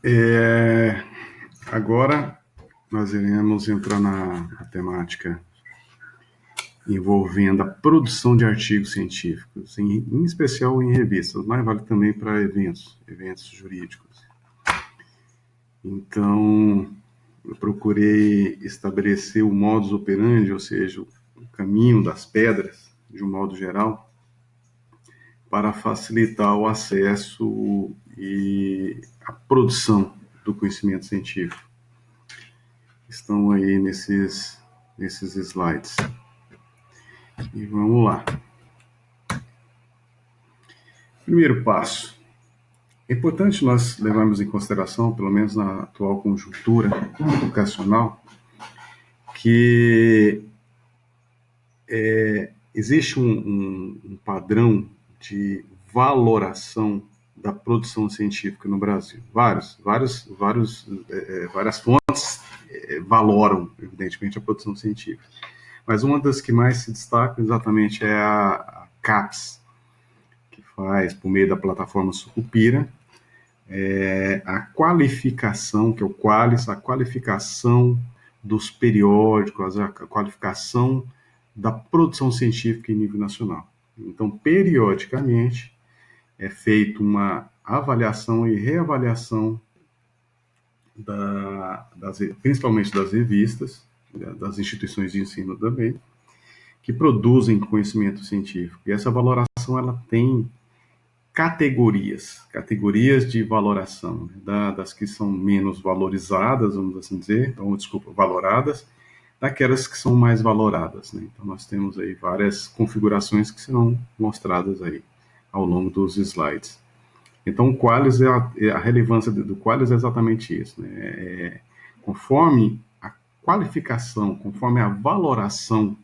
É, Agora nós iremos entrar na temática envolvendo a produção de artigos científicos, em especial em revistas, mas vale também para eventos jurídicos. Então, eu procurei estabelecer o modus operandi, ou seja, o caminho das pedras, de um modo geral, para facilitar o acesso e a produção do conhecimento científico. Estão aí nesses slides. E vamos lá. Primeiro passo. É importante nós levarmos em consideração, pelo menos na atual conjuntura educacional, que existe um padrão de valoração da produção científica no Brasil. Várias fontes valoram, evidentemente, a produção científica. Mas uma das que mais se destaca exatamente é a CAPES, que faz, por meio da plataforma Sucupira, a qualificação, que é o Qualis, a qualificação dos periódicos, a qualificação da produção científica em nível nacional. Então, periodicamente, é feita uma avaliação e reavaliação principalmente das revistas, das instituições de ensino também, que produzem conhecimento científico. E essa valoração ela tem categorias de valoração, das que são menos valorizadas, vamos assim dizer, valoradas, daquelas que são mais valoradas, né? Então nós temos aí várias configurações que serão mostradas aí ao longo dos slides. Então o Qualis a relevância do Qualis é exatamente isso, né? Conforme a qualificação, conforme a valoração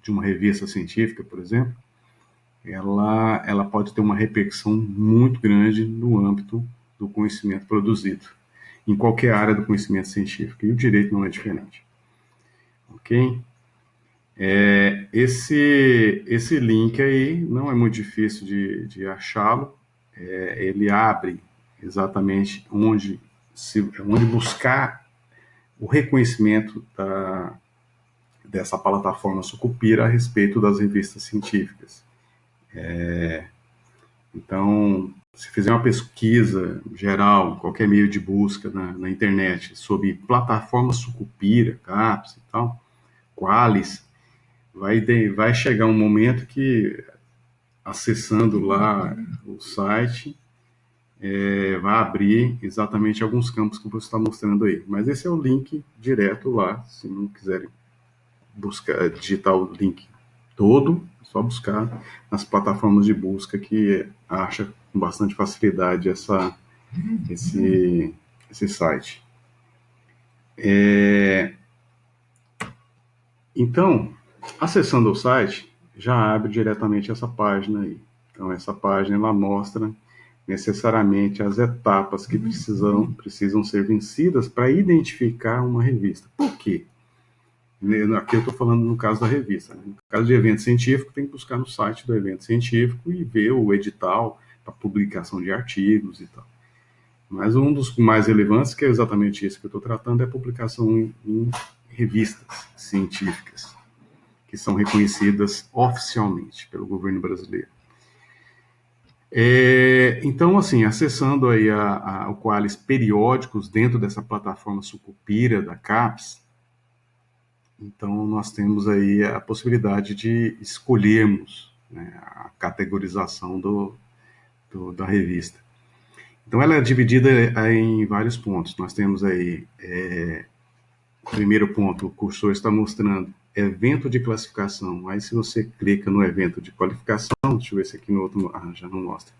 de uma revista científica, por exemplo, ela pode ter uma repercussão muito grande no âmbito do conhecimento produzido, em qualquer área do conhecimento científico, e o direito não é diferente. Ok? Esse link aí não é muito difícil de achá-lo, ele abre exatamente onde buscar o reconhecimento dessa plataforma Sucupira a respeito das revistas científicas. Então, se fizer uma pesquisa geral, qualquer meio de busca na internet, sobre plataforma Sucupira, CAPES e tal, Qualis, vai chegar um momento que, acessando lá o site, vai abrir exatamente alguns campos que você está mostrando aí. Mas esse é o link direto lá, se não quiserem digitar o link todo, é só buscar nas plataformas de busca que acha com bastante facilidade esse site. Então, acessando o site, já abre diretamente essa página aí. Então, essa página ela mostra necessariamente as etapas que precisam ser vencidas para identificar uma revista. Por quê? Aqui eu estou falando no caso da revista. Né? No caso de evento científico, tem que buscar no site do evento científico e ver o edital para publicação de artigos e tal. Mas um dos mais relevantes, que é exatamente isso que eu estou tratando, é a publicação em revistas científicas, que são reconhecidas oficialmente pelo governo brasileiro. Então, assim, acessando aí o Qualis periódicos dentro dessa plataforma Sucupira da CAPES, então nós temos aí a possibilidade de escolhermos, né, a categorização da revista. Então ela é dividida em vários pontos. Nós temos aí, o primeiro ponto, o cursor está mostrando evento de classificação. Aí se você clica no evento de qualificação, deixa eu ver se aqui no outro, já não mostra.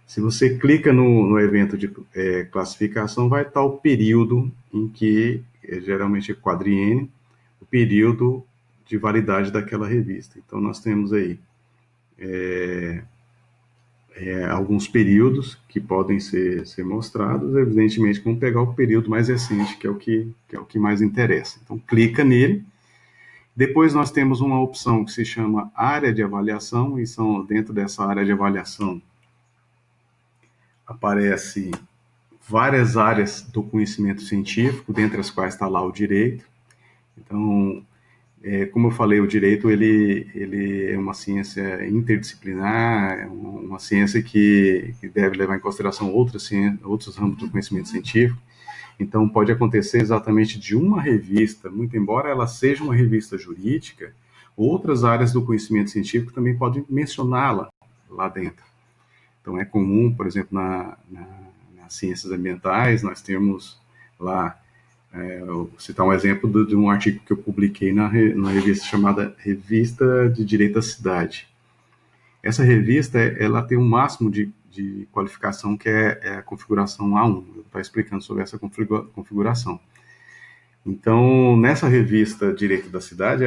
Se você clica no evento de classificação, vai estar o período em que, geralmente é quadriênio, o período de validade daquela revista. Então nós temos aí alguns períodos que podem ser mostrados, evidentemente vamos pegar o período mais recente, que é o que mais interessa. Então clica nele. Depois nós temos uma opção que se chama área de avaliação, e dentro dessa área de avaliação aparece várias áreas do conhecimento científico, dentre as quais está lá o direito. Então, como eu falei, o direito ele é uma ciência interdisciplinar, é uma ciência que deve levar em consideração outros ramos do conhecimento científico. Então, pode acontecer exatamente de uma revista, muito embora ela seja uma revista jurídica, outras áreas do conhecimento científico também podem mencioná-la lá dentro. Então, é comum, por exemplo, nas ciências ambientais, nós temos lá, vou citar um exemplo de um artigo que eu publiquei na revista chamada Revista de Direito da Cidade. Essa revista, ela tem um máximo de qualificação que é a configuração A1. Eu estou explicando sobre essa configuração. Então, nessa revista Direito da Cidade,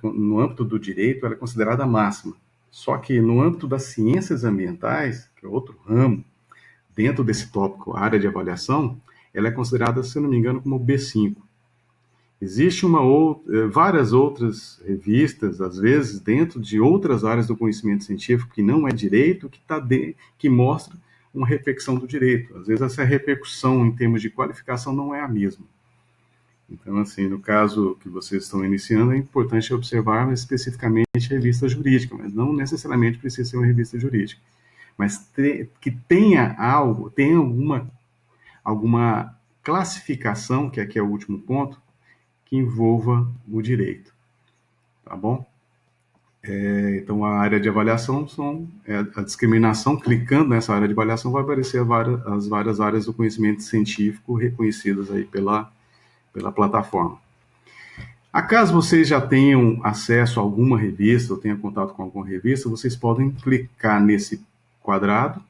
no âmbito do direito, ela é considerada a máxima. Só que no âmbito das ciências ambientais, que é outro ramo, dentro desse tópico, a área de avaliação, ela é considerada, se eu não me engano, como B5. Existe várias outras revistas, às vezes, dentro de outras áreas do conhecimento científico, que não é direito, que mostra uma repercussão do direito. Às vezes, essa repercussão em termos de qualificação não é a mesma. Então, assim, no caso que vocês estão iniciando, é importante observar especificamente revista jurídica, mas não necessariamente precisa ser uma revista jurídica. Mas que tenha alguma classificação, que aqui é o último ponto, que envolva o direito, tá bom? Então, a área de avaliação a discriminação. Clicando nessa área de avaliação vai aparecer as várias áreas do conhecimento científico reconhecidas aí pela plataforma. Acaso vocês já tenham acesso a alguma revista, ou tenham contato com alguma revista, vocês podem clicar nesse quadrado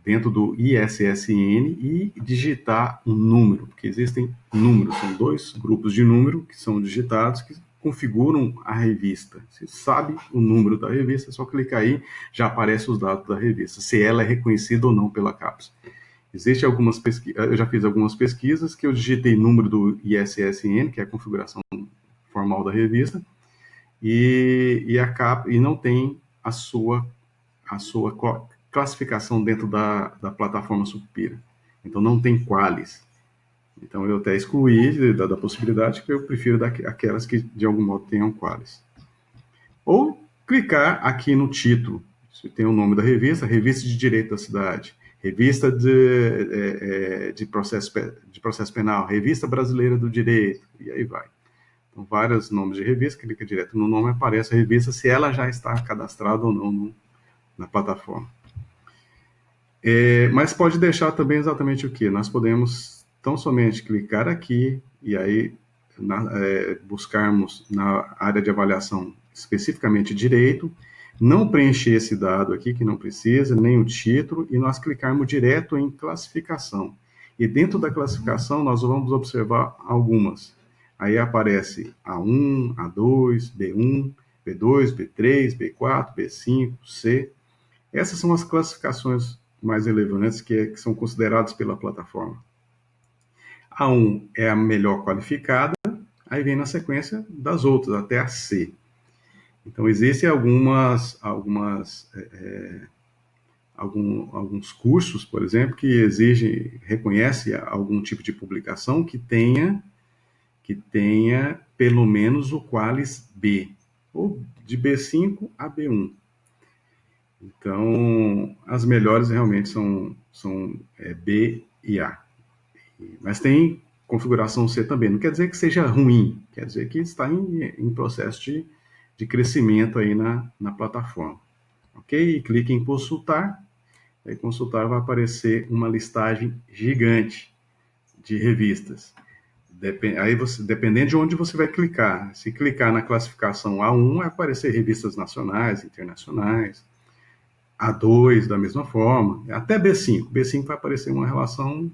dentro do ISSN e digitar um número, porque existem números, são 2 grupos de número que são digitados, que configuram a revista. Você sabe o número da revista, é só clicar aí, já aparecem os dados da revista, se ela é reconhecida ou não pela CAPES. Eu já fiz algumas pesquisas que eu digitei número do ISSN, que é a configuração formal da revista, e não tem a sua classificação dentro da plataforma Sucupira. Então, não tem qualis. Então, eu até excluí da possibilidade, que eu prefiro aquelas que, de algum modo, tenham qualis. Ou clicar aqui no título. Se tem o nome da revista, Revista de Direito da Cidade, Revista de processo Penal, Revista Brasileira do Direito, e aí vai. Então, vários nomes de revista, clica direto no nome, aparece a revista, se ela já está cadastrada ou não na plataforma. Mas pode deixar também exatamente o que? Nós podemos tão somente clicar aqui e aí buscarmos na área de avaliação especificamente direito, não preencher esse dado aqui, que não precisa, nem o título, e nós clicarmos direto em classificação. E dentro da classificação nós vamos observar algumas. Aí aparece A1, A2, B1, B2, B3, B4, B5, C. Essas são as classificações mais relevantes que são consideradas pela plataforma. A1 é a melhor qualificada, aí vem na sequência das outras, até a C. Então, existem alguns cursos, por exemplo, que reconhece algum tipo de publicação que tenha pelo menos o qualis B, ou de B5 a B1. Então, as melhores realmente são B e A. Mas tem configuração C também. Não quer dizer que seja ruim, quer dizer que está em processo de crescimento aí na plataforma. Ok? E clique em consultar. Aí consultar vai aparecer uma listagem gigante de revistas. Dependendo de onde você vai clicar. Se clicar na classificação A1, vai aparecer revistas nacionais, internacionais. A2 da mesma forma, até B5. B5 vai aparecer uma relação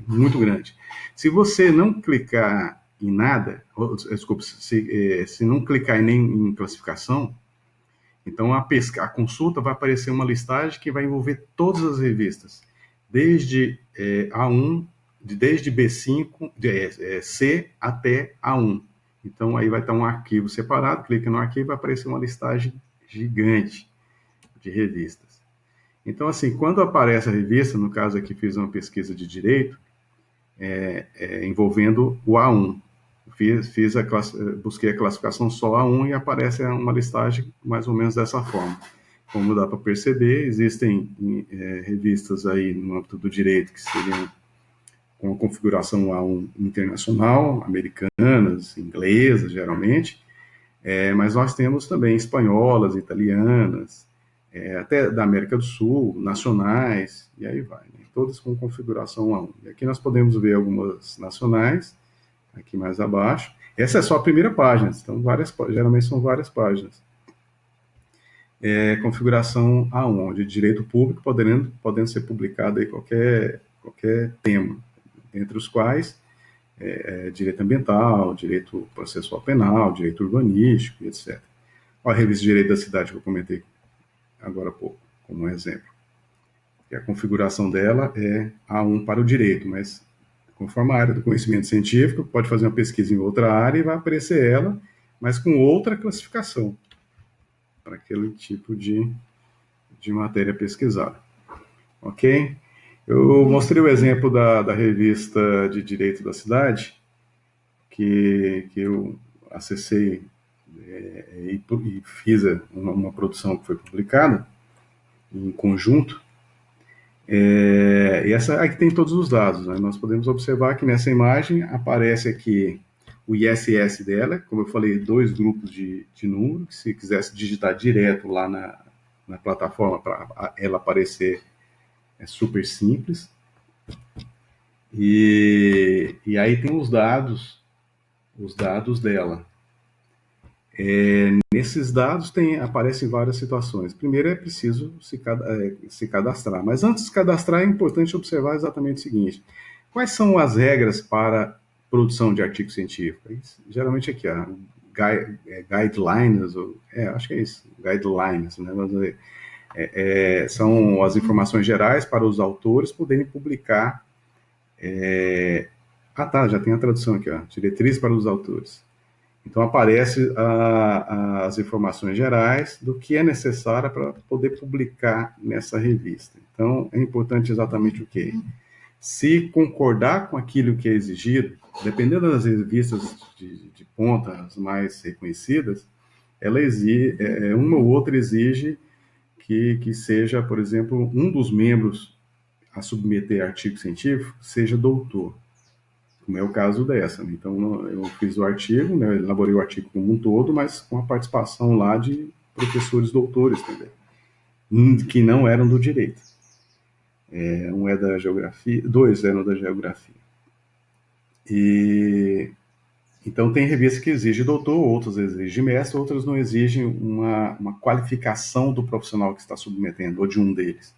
muito grande. Se você não clicar em nada, desculpe, se não clicar nem em classificação, então a consulta vai aparecer uma listagem que vai envolver todas as revistas, desde A1, desde B5, C até A1. Então aí vai estar um arquivo separado, clica no arquivo e vai aparecer uma listagem gigante de revistas. Então, assim, quando aparece a revista, no caso aqui fiz uma pesquisa de direito, envolvendo o A1. Busquei a classificação só A1 e aparece uma listagem mais ou menos dessa forma. Como dá para perceber, existem revistas aí no âmbito do direito que seriam com a configuração A1 internacional, americanas, inglesas, geralmente, mas nós temos também espanholas, italianas, até da América do Sul, nacionais, e aí vai, né? Todas com configuração A1. E aqui nós podemos ver algumas nacionais, aqui mais abaixo. Essa é só a primeira página, então geralmente são várias páginas. Configuração A1, onde direito público podendo ser publicado aí qualquer tema, entre os quais direito ambiental, direito processual penal, direito urbanístico, etc. Olha a revista de Direito da Cidade que eu comentei agora há pouco, como um exemplo. E a configuração dela é A1 para o direito, mas conforme a área do conhecimento científico, pode fazer uma pesquisa em outra área e vai aparecer ela, mas com outra classificação para aquele tipo de matéria pesquisada. Ok? Eu mostrei o exemplo da revista de Direito da Cidade, que eu acessei e fiz uma produção que foi publicada em conjunto. E essa aqui tem todos os dados, né? Nós podemos observar que nessa imagem aparece aqui o ISS dela, como eu falei, 2 grupos de número, que se quisesse digitar direto lá na plataforma para ela aparecer, é super simples. E aí tem os dados dela. Nesses dados aparecem várias situações. Primeiro é preciso se cadastrar, mas antes de se cadastrar é importante observar exatamente o seguinte: quais são as regras para produção de artigo científico? Geralmente aqui, guidelines, acho que é isso, guidelines, né? São as informações gerais para os autores poderem publicar. Já tem a tradução aqui, diretriz para os autores. Então, aparece as informações gerais do que é necessário para poder publicar nessa revista. Então, é importante exatamente o quê? Se concordar com aquilo que é exigido, dependendo das revistas de ponta, as mais reconhecidas, ela exige, uma ou outra exige que seja, por exemplo, um dos membros a submeter artigo científico seja doutor, como é o caso dessa. Né? Então, eu fiz o artigo, né, elaborei o artigo como um todo, mas com a participação lá de professores doutores também, que não eram do direito. Um é da geografia, 2 eram da geografia. Então, tem revistas que exigem doutor, outras exigem mestre, outras não exigem uma qualificação do profissional que está submetendo, ou de um deles.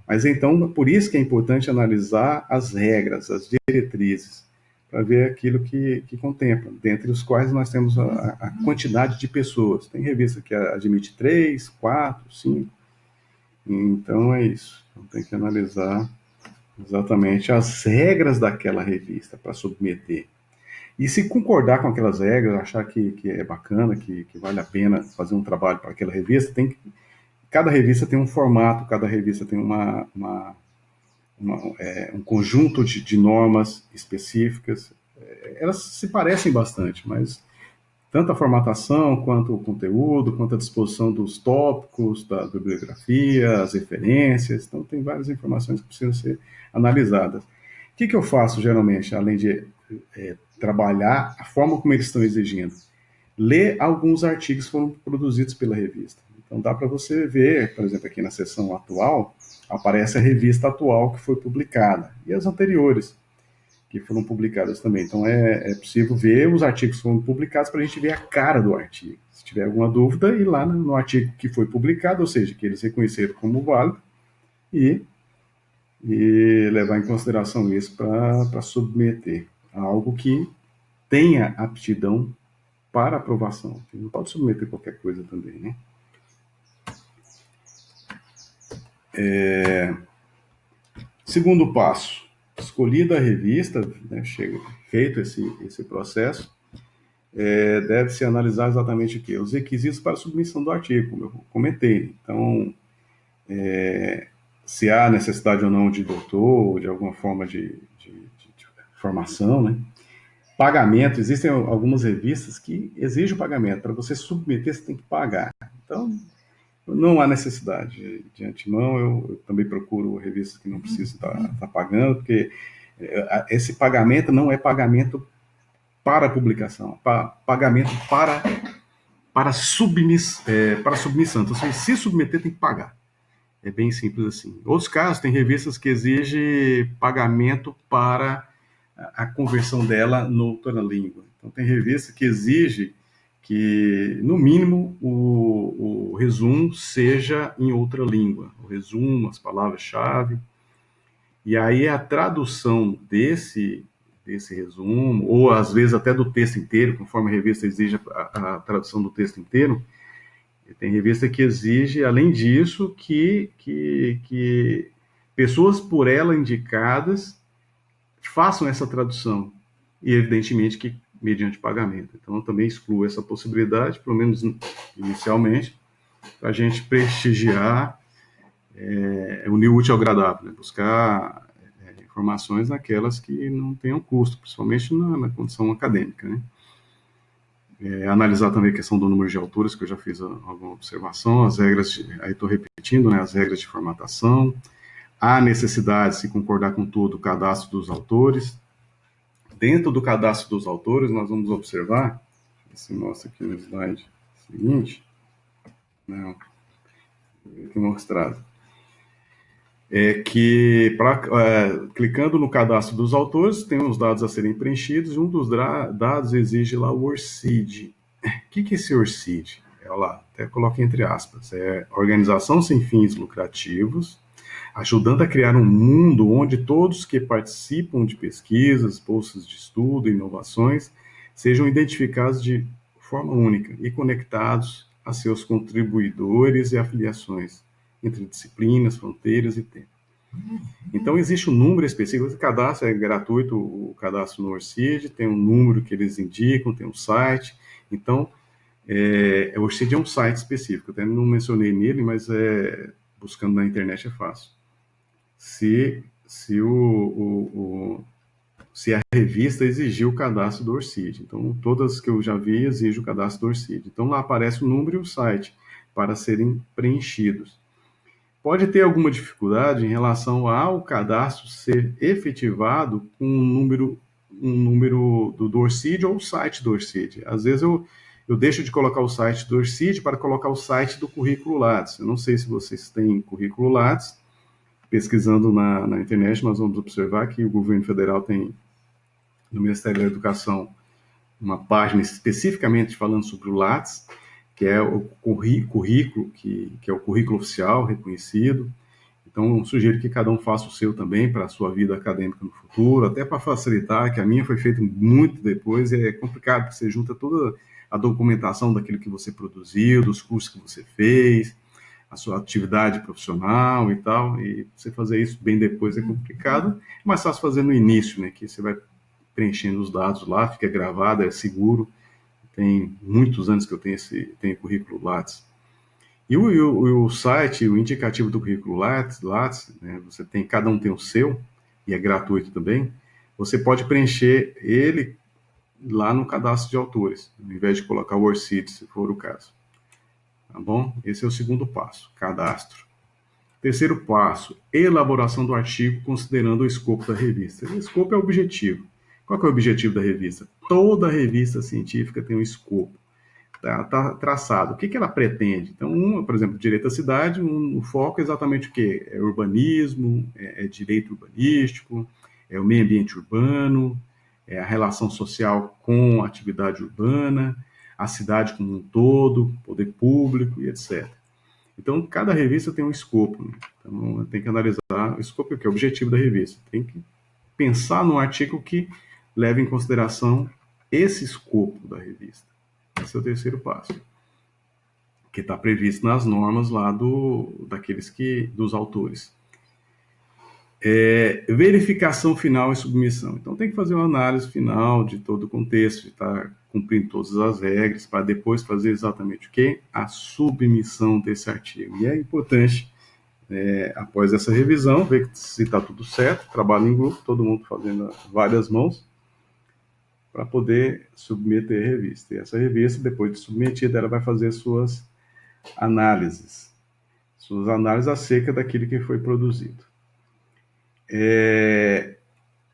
Mas então, por isso que é importante analisar as regras, as diretrizes, para ver aquilo que contempla, dentre os quais nós temos a quantidade de pessoas. Tem revista que admite 3, 4, 5. Então é isso. Então, tem que analisar exatamente as regras daquela revista para submeter. E se concordar com aquelas regras, achar que é bacana, que vale a pena fazer um trabalho para aquela revista, cada revista tem um formato, cada revista tem um conjunto de normas específicas. Elas se parecem bastante, mas tanto a formatação, quanto o conteúdo, quanto a disposição dos tópicos, da bibliografia, as referências, então tem várias informações que precisam ser analisadas. O que eu faço geralmente, além de trabalhar a forma como eles estão exigindo? Ler alguns artigos que foram produzidos pela revista. Então dá para você ver, por exemplo, aqui na seção atual, aparece a revista atual que foi publicada e as anteriores que foram publicadas também. Então é possível ver os artigos que foram publicados para a gente ver a cara do artigo. Se tiver alguma dúvida, ir lá no artigo que foi publicado, ou seja, que eles reconheceram como válido, e levar em consideração isso para submeter a algo que tenha aptidão para aprovação. Você não pode submeter qualquer coisa também, né? Segundo passo, escolhida a revista, né, feito esse processo, deve-se analisar exatamente o quê? Os requisitos para a submissão do artigo, como eu comentei. Então, se há necessidade ou não de doutor, de alguma forma de formação, né? Pagamento, existem algumas revistas que exigem o pagamento. Para você submeter, você tem que pagar. Então, não há necessidade. De antemão, eu também procuro revistas que não precisam estar pagando, porque esse pagamento não é pagamento para publicação, pagamento para submissão. Então, se submeter, tem que pagar. É bem simples assim. Outros casos, tem revistas que exigem pagamento para a conversão dela no outra língua. Então, tem revista que exige que, no mínimo, o resumo seja em outra língua. O resumo, as palavras-chave. E aí a tradução desse resumo, ou às vezes até do texto inteiro, conforme a revista exige a tradução do texto inteiro, tem revista que exige, além disso, que pessoas por ela indicadas façam essa tradução. E, evidentemente, que mediante pagamento. Então, eu também excluo essa possibilidade, pelo menos inicialmente, para a gente prestigiar unir o útil ao agradável, né? Buscar informações naquelas que não tenham custo, principalmente na condição acadêmica, né? Analisar também a questão do número de autores, que eu já fiz alguma observação, as regras, aí estou repetindo, né, as regras de formatação, a necessidade, se concordar com tudo, o cadastro dos autores. Dentro do cadastro dos autores, nós vamos observar, se mostra aqui no slide seguinte, não, aqui mostrado, clicando no cadastro dos autores, tem os dados a serem preenchidos, e um dos dados exige lá o ORCID. O que é esse ORCID? Lá, até coloco entre aspas, é organização sem fins lucrativos, ajudando a criar um mundo onde todos que participam de pesquisas, bolsas de estudo, inovações, sejam identificados de forma única e conectados a seus contribuidores e afiliações, entre disciplinas, fronteiras e tempo. Então, existe um número específico, o cadastro é gratuito, o cadastro no ORCID, tem um número que eles indicam, tem um site. Então, o ORCID é um site específico, até não mencionei nele, mas buscando na internet é fácil. Se a revista exigir o cadastro do ORCID. Então, todas que eu já vi exigem o cadastro do ORCID. Então, lá aparece o número e o site para serem preenchidos. Pode ter alguma dificuldade em relação ao cadastro ser efetivado com um número do ORCID ou o site do ORCID. Às vezes eu deixo de colocar o site do ORCID para colocar o site do currículo Lattes. Eu não sei se vocês têm currículo Lattes. Pesquisando na internet, nós vamos observar que o governo federal tem, no Ministério da Educação, uma página especificamente falando sobre o Lattes, que é o currículo, que é o currículo oficial, reconhecido. Então, sugiro que cada um faça o seu também para a sua vida acadêmica no futuro, até para facilitar, que a minha foi feita muito depois, e é complicado, porque você junta toda a documentação daquilo que você produziu, dos cursos que você fez, a sua atividade profissional e tal, e você fazer isso bem depois é complicado, é mais fácil fazer no início, né, que você vai preenchendo os dados lá, fica gravado, é seguro, tem muitos anos que eu tenho currículo Lattes. E o site, o indicativo do currículo Lattes, né, cada um tem o seu, e é gratuito também, você pode preencher ele lá no cadastro de autores, ao invés de colocar o ORCID, se for o caso. Tá bom? Esse é o segundo passo, cadastro. Terceiro passo, elaboração do artigo considerando o escopo da revista. O escopo é o objetivo. Qual que é o objetivo da revista? Toda revista científica tem um escopo. Tá traçado. O que ela pretende? Então, por exemplo, direito à cidade, o foco é exatamente o quê? É urbanismo, é direito urbanístico, é o meio ambiente urbano, é a relação social com a atividade urbana, a cidade como um todo, poder público e etc. Então, cada revista tem um escopo, né? Então, tem que analisar o escopo, que é o objetivo da revista. Tem que pensar num artigo que leve em consideração esse escopo da revista. Esse é o terceiro passo, que está previsto nas normas lá dos autores. Verificação final e submissão. Então, tem que fazer uma análise final de todo o contexto, de estar cumprindo todas as regras, para depois fazer exatamente o quê? A submissão desse artigo. E é importante Após essa revisão, ver se está tudo certo, trabalho em grupo, todo mundo fazendo várias mãos, para poder submeter a revista. E essa revista, depois de submetida, ela vai fazer análises, suas análises acerca daquilo que foi produzido.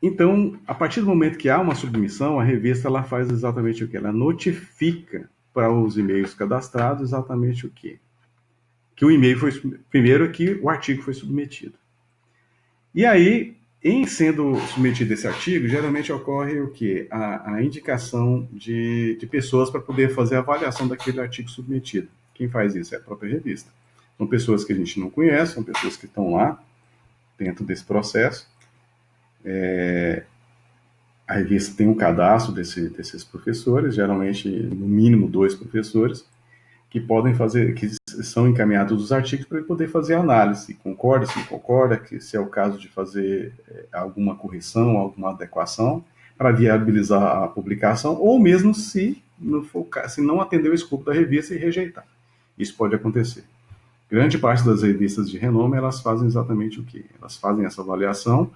Então, a partir do momento que há uma submissão, a revista ela faz exatamente o que? Ela notifica para os e-mails cadastrados exatamente o quê? Que o e-mail foi, primeiro, que o artigo foi submetido. E aí, em sendo submetido esse artigo, geralmente ocorre o quê? A indicação de pessoas para poder fazer a avaliação daquele artigo submetido. Quem faz isso é a própria revista. São pessoas que a gente não conhece, são pessoas que estão lá dentro desse processo. A revista tem um cadastro desses professores, geralmente no mínimo 2 professores, que podem fazer, que são encaminhados os artigos para ele poder fazer análise, se concorda, se não concorda, que se é o caso de fazer alguma correção, alguma adequação, para viabilizar a publicação, ou mesmo se não, for, se não atender o escopo da revista e rejeitar. Isso pode acontecer. Grande parte das revistas de renome, elas fazem exatamente o quê? Elas fazem essa avaliação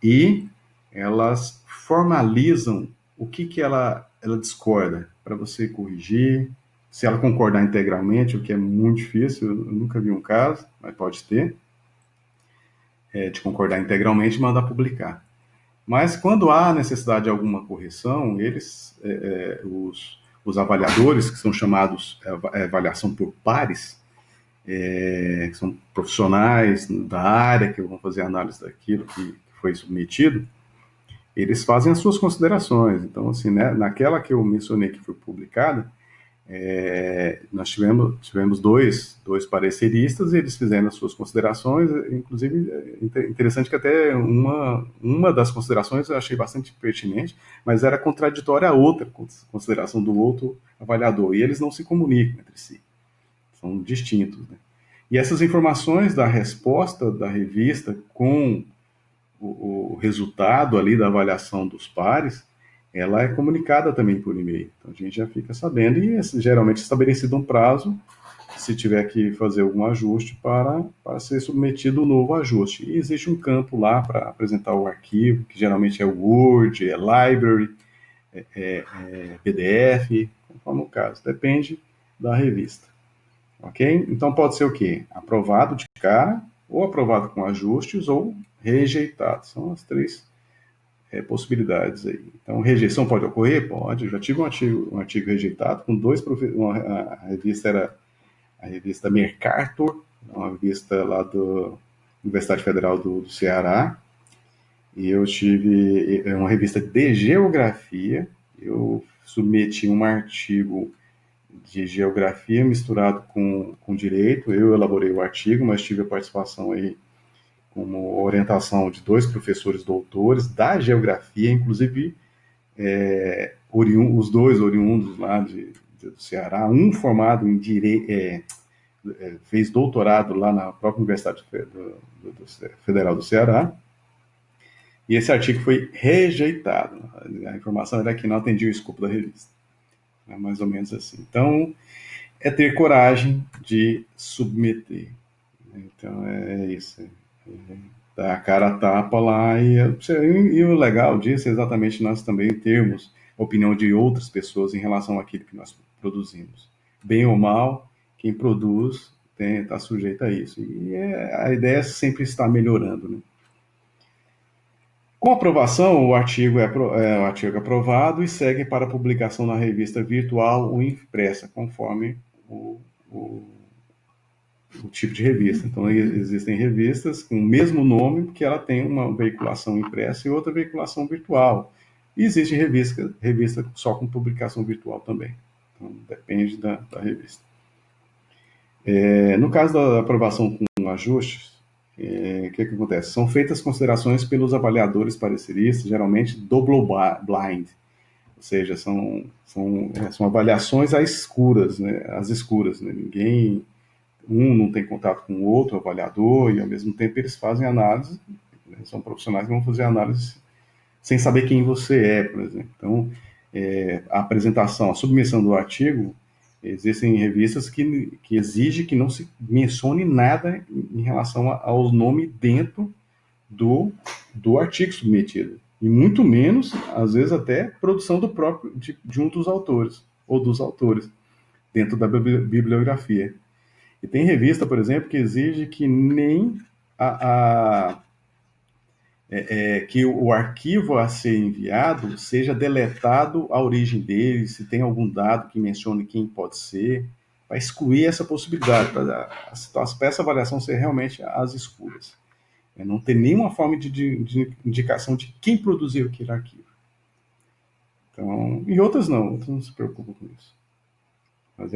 e elas formalizam o que ela discorda, para você corrigir, se ela concordar integralmente, o que é muito difícil, eu nunca vi um caso, mas pode ter, de concordar integralmente e mandar publicar. Mas quando há necessidade de alguma correção, os avaliadores, que são chamados avaliação por pares, que são profissionais da área que vão fazer análise daquilo que foi submetido, eles fazem as suas considerações. Então, assim, né, naquela que eu mencionei que foi publicada, nós tivemos dois pareceristas e eles fizeram as suas considerações, inclusive interessante que até uma das considerações eu achei bastante pertinente, mas era contraditória à outra consideração do outro avaliador, e eles não se comunicam entre si, são distintos, né? E essas informações da resposta da revista com o resultado ali da avaliação dos pares, ela é comunicada também por e-mail. Então a gente já fica sabendo e geralmente estabelecido um prazo se tiver que fazer algum ajuste para ser submetido um novo ajuste. E existe um campo lá para apresentar o arquivo, que geralmente é Word, é Library, PDF, conforme o caso. Depende da revista. Ok? Então pode ser o quê? Aprovado de cara, ou aprovado com ajustes, ou rejeitado. São as três possibilidades aí. Então, rejeição pode ocorrer? Pode. Eu já tive um artigo rejeitado com dois professores. A revista era a revista Mercator, uma revista lá da Universidade Federal do Ceará. E eu tive uma revista de geografia. Eu submeti um artigo de geografia misturado com direito. Eu elaborei o artigo, mas tive a participação aí como orientação de dois professores doutores da geografia, inclusive os dois oriundos lá do Ceará, um formado em direito, fez doutorado lá na própria Universidade Federal do Ceará, e esse artigo foi rejeitado. A informação era que não atendia o escopo da revista. É mais ou menos assim. Então, é ter coragem de submeter. Então, é isso. Dar a cara a tapa lá. E o legal disso é exatamente nós também termos a opinião de outras pessoas em relação àquilo que nós produzimos. Bem ou mal, quem produz está sujeito a isso. E a ideia é sempre estar melhorando, né? Com aprovação, o artigo o artigo é aprovado e segue para publicação na revista virtual ou impressa, conforme o, o tipo de revista. Então, existem revistas com o mesmo nome, que ela tem uma veiculação impressa e outra veiculação virtual. E existe revista só com publicação virtual também. Então, depende da revista. No caso da aprovação com ajustes, o que acontece? São feitas considerações pelos avaliadores pareceristas, geralmente double blind, ou seja, são avaliações às escuras, né? Às escuras, né? Um não tem contato com o outro avaliador e ao mesmo tempo eles fazem análise, né? São profissionais que vão fazer análise sem saber quem você é, por exemplo. Então, a apresentação, a submissão do artigo, Existem revistas que exigem que não se mencione nada em relação ao nome dentro do artigo submetido. E muito menos, às vezes, até produção do próprio, de um dos autores, ou dos autores, dentro da bibliografia. E tem revista, por exemplo, que exige que nem que o arquivo a ser enviado seja deletado a origem dele, se tem algum dado que mencione quem pode ser, para excluir essa possibilidade, para essa avaliação ser realmente as escuras. Não ter nenhuma forma de indicação de quem produziu aquele arquivo. Então, e outras não se preocupam com isso. Mas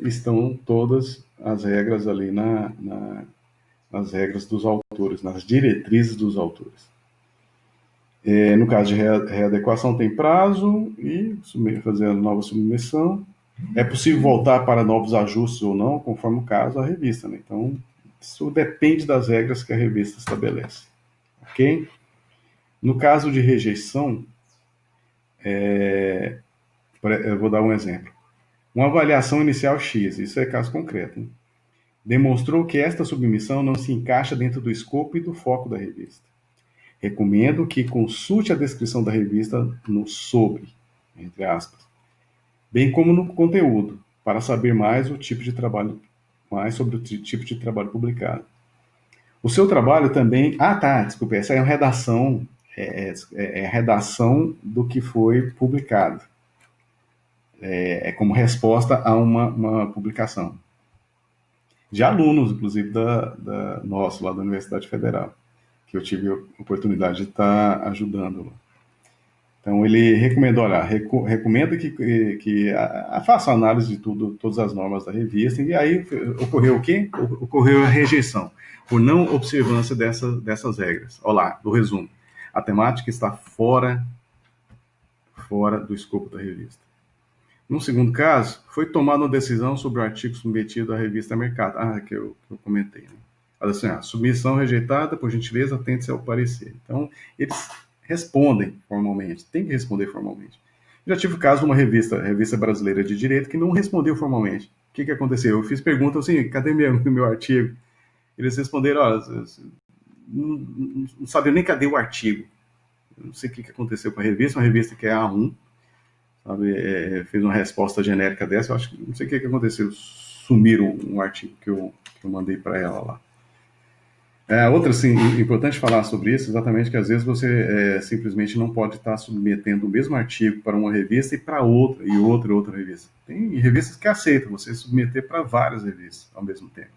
estão todas as regras ali nas regras dos autores, nas diretrizes dos autores. No caso de readequação, tem prazo e fazer a nova submissão. É possível voltar para novos ajustes ou não, conforme o caso, a revista. Né? Então, isso depende das regras que a revista estabelece. Ok? No caso de rejeição, eu vou dar um exemplo. Uma avaliação inicial X, isso é caso concreto, hein? Demonstrou que esta submissão não se encaixa dentro do escopo e do foco da revista. Recomendo que consulte a descrição da revista no sobre, entre aspas, bem como no conteúdo, para saber mais sobre o tipo de trabalho publicado. O seu trabalho também. Ah, tá, desculpa, essa é a redação, é a redação do que foi publicado. É como resposta a uma publicação. De alunos, inclusive, nosso, lá da Universidade Federal, que eu tive a oportunidade de estar ajudando. Então, ele recomendou, olha, recomenda que faça análise de todas as normas da revista, e aí ocorreu o quê? Ocorreu a rejeição, por não observância dessas regras. Olha lá, do resumo. A temática está fora do escopo da revista. No segundo caso, foi tomada uma decisão sobre o artigo submetido à revista Mercado, que eu comentei. Né? Olha assim, submissão rejeitada, por gentileza, atente-se ao parecer. Então, eles respondem formalmente, tem que responder formalmente. Já tive o caso de uma revista brasileira de direito, que não respondeu formalmente. O que aconteceu? Eu fiz pergunta assim, cadê meu artigo? Eles responderam, olha, não sabiam nem cadê o artigo. Eu não sei o que aconteceu com a revista, uma revista que é A1, sabe, fez uma resposta genérica dessa, eu acho que não sei o que aconteceu, sumiram um artigo que eu mandei para ela lá. Outra, assim, importante falar sobre isso, exatamente que às vezes você simplesmente não pode estar submetendo o mesmo artigo para uma revista e para outra, e outra revista. Tem revistas que aceitam você submeter para várias revistas ao mesmo tempo.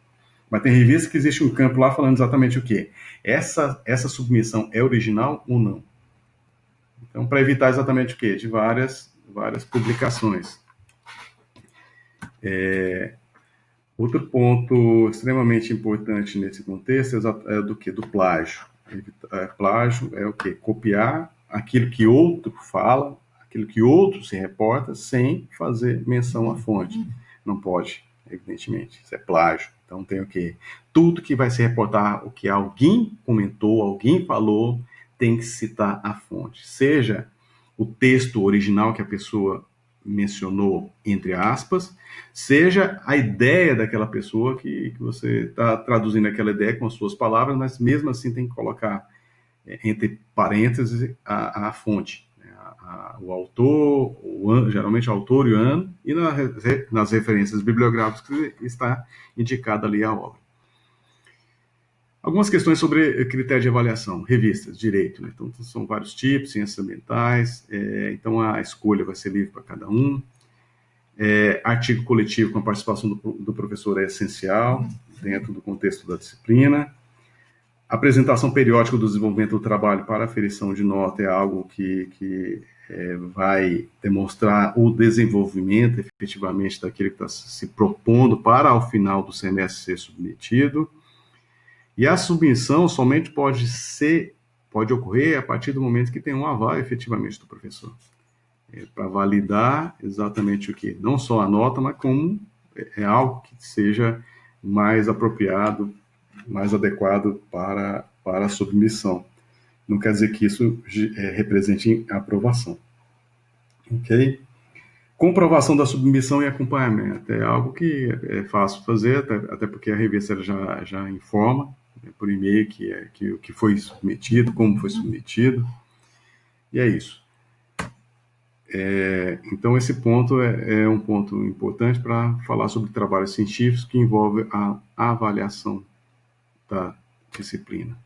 Mas tem revistas que existe um campo lá falando exatamente o quê? Essa submissão é original ou não? Então, para evitar exatamente o quê? De várias publicações. Outro ponto extremamente importante nesse contexto é do que? Do plágio. Plágio é o quê? Copiar aquilo que outro fala, aquilo que outro se reporta, sem fazer menção à fonte. Não pode, evidentemente. Isso é plágio. Então tem o quê? Tudo que vai se reportar, o que alguém comentou, alguém falou, tem que citar a fonte. Seja o texto original que a pessoa mencionou, entre aspas, seja a ideia daquela pessoa que você está traduzindo aquela ideia com as suas palavras, mas mesmo assim tem que colocar entre parênteses a fonte, né? O autor, geralmente o autor e o ano, e nas referências bibliográficas está indicada ali a obra. Algumas questões sobre critério de avaliação, revistas, direito. Né? Então, são vários tipos, ciências ambientais, então a escolha vai ser livre para cada um. Artigo coletivo com a participação do professor é essencial, dentro do contexto da disciplina. Apresentação periódica do desenvolvimento do trabalho para aferição de nota é algo que vai demonstrar o desenvolvimento efetivamente daquilo que está se propondo para ao final do semestre ser submetido. E a submissão somente pode ocorrer a partir do momento que tem um aval efetivamente do professor. Para validar exatamente o que? Não só a nota, mas como algo que seja mais apropriado, mais adequado para a submissão. Não quer dizer que isso represente aprovação. Ok? Comprovação da submissão e acompanhamento é algo que é fácil fazer, até porque a revista ela já informa, né, por e-mail que o que foi submetido, como foi submetido, e é isso. Então, esse ponto é um ponto importante para falar sobre trabalhos científicos que envolve a avaliação da disciplina.